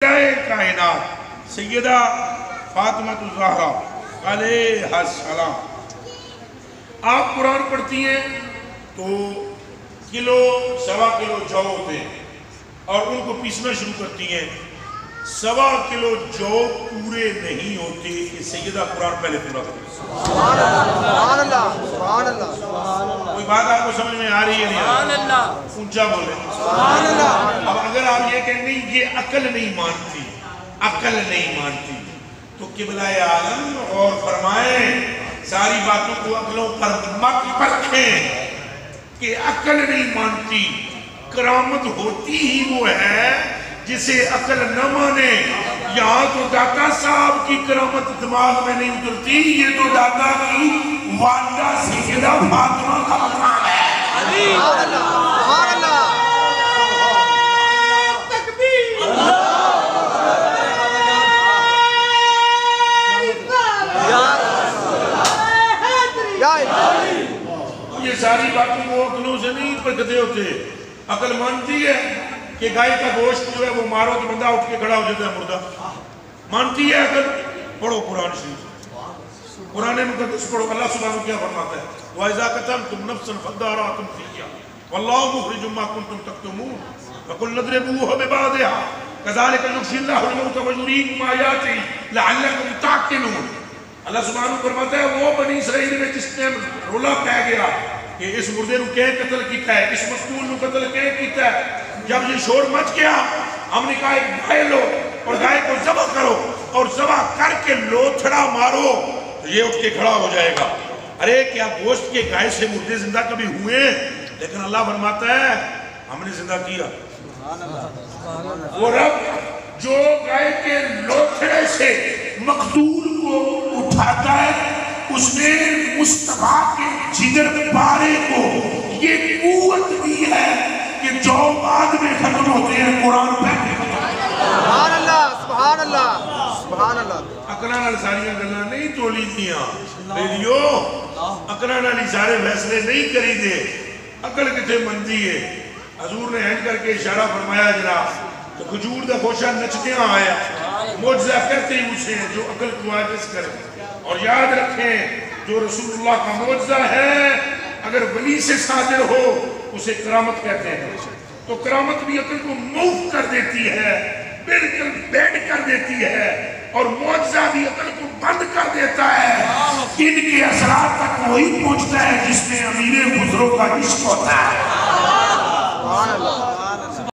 کائنات سیدہ فاطمہ الزہرا علیہ السلام، آپ قرآن پڑھتی ہیں تو کلو سوا کلو جو ہوتے ہیں اور ان کو پیسنا شروع کرتی ہیں، سوا کلو جو پورے نہیں ہوتے کہ سیدہ قرآن پہلے پورا کرتے. سبحان اللہ سبحان اللہ. کوئی بات آپ کو سمجھ میں آ رہی ہے؟ نہیں اونچا بولے سبحان اللہ. اب اگر آپ یہ کہیں نہیں یہ عقل نہیں مانتی، عقل نہیں مانتی، تو قبلہ عالم اور فرمائیں ساری باتوں کو عقلوں پر مت پرکھیں کہ عقل نہیں مانتی. کرامت ہوتی ہی وہ ہے جسے عقل نہ مانے. یہاں تو داتا صاحب کی کرامت دماغ میں نہیں اترتی، یہ تو داتا کی والدہ سیدہ فاطمہ کا مقام ہے. سبحان اللہ سبحان اللہ. یہ ساری باتیں وہ عقلوں سے نہیں پرکھتے ہوتے. عقل مانتی ہے کہ گائے کا گوشت جو ہے وہ مارو تو بندہ اٹھ کے کھڑا ہو جاتا ہے مردہ. مانتی ہے عقل. پڑھو قرآن شریف، قرآن مقدس پڑھو. اللہ سبحانہ کیا فرماتا ہے؟ وَإِذَا قَتَلْتُمْ نَفْسًا فَادَّارَأْتُمْ فِيهَا وَاللَّهُ مُخْرِجٌ مَا كُنْتُمْ تَكْتُمُونَ فَقُلْ اضْرِبُوهُ بِبَعْضِهَا كَذَلِكَ يُحْيِي اللَّهُ الْمَوْتَ وَيُرِيكُمْ آيَاتِهِ لَعَلَّكُمْ تَعْقِلُونَ. اللہ سبحانہ فرماتا ہے وہ بنی اسرائیل میں جس نے رولا پہ گیا کہ اس مردے نو کہیں قتل کیتا ہے، اس مقتول نو قتل کہیں کیتا ہے، جب یہ شور مچ گیا ہم نے کہا ایک گائے لو اور گائے کو ذبح کرو اور ذبح کر کے لوتھڑا مارو تو یہ اٹھ کے کھڑا ہو جائے گا. ارے کیا گوشت کے گائے سے مردے زندہ کبھی ہوئے؟ لیکن اللہ فرماتا ہے ہم نے زندہ کیا. وہ رب جو گائے کے لوتھڑے سے مقتول کو اٹھاتا ہے اس نے مصطفیٰ کے جگر پارے کو یہ قوت دی ہے کہ جو بعد میں ختم ہوتے ہیں قرآن پہلے ختم ہوتے ہیں. سبحان اللہ سبحان اللہ سبحان اللہ. اقران علی ساریاں گلنا نہیں تولی دیاں بیلیو، اقران علی سارے فیصلے نہیں کری دے. عقل کتے مندی ہے. حضور نے ہینڈ کر کے اشارہ فرمایا جناب تو کھجور دا خوشہ نچدیاں آیا. معجزہ کرتے ہی اسے جو عقل کو عاجز کرے. اور یاد رکھیں جو رسول اللہ کا معجزہ ہے اگر ولی سے صادر ہو اسے کرامت کہتے ہیں. تو کرامت بھی عقل کو موف کر دیتی ہے، بالکل بیڈ کر دیتی ہے، اور معجزہ بھی عقل کو بند کر دیتا ہے. ان کے اثرات تک وہی پہنچتا ہے جس میں امیر بزرگ کا عشق ہوتا ہے. سبحان اللہ.